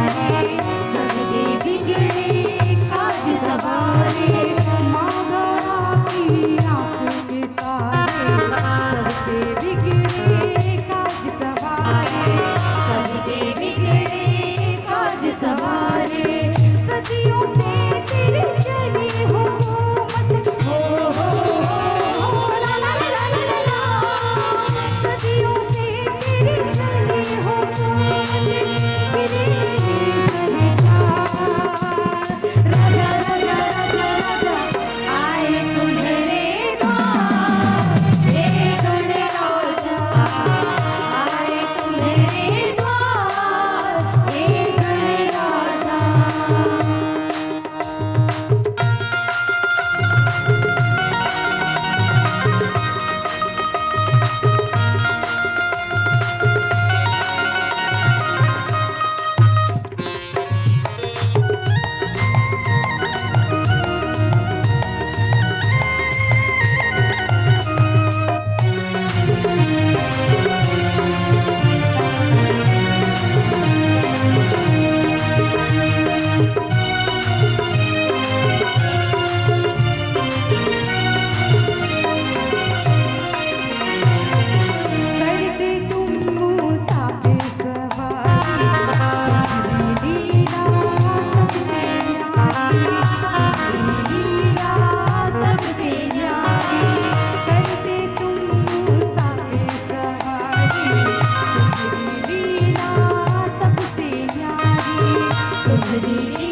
सबके बिगड़े काज सवारे मांगा की आंख के तारे सबके बिगड़े काज सवारे सबके बिगड़े काज सवारे सदियों से तेरी चली हुकूमत हो ला ला ला ला ला सदियों से तेरी चली हुकूमत तेरी सरकार राजा राजा राजा राजा आए तुम्हारे द्वार हे गणराजा आए तुम्हारे द्वार हे गणराजा करते तुम मुसाफिर सवारी तुम्हारी लीला सबसे न्यारी करते तुम मुसाफिर सवारी तुम्हारी लीला सबसे न्यारी तुम्हारी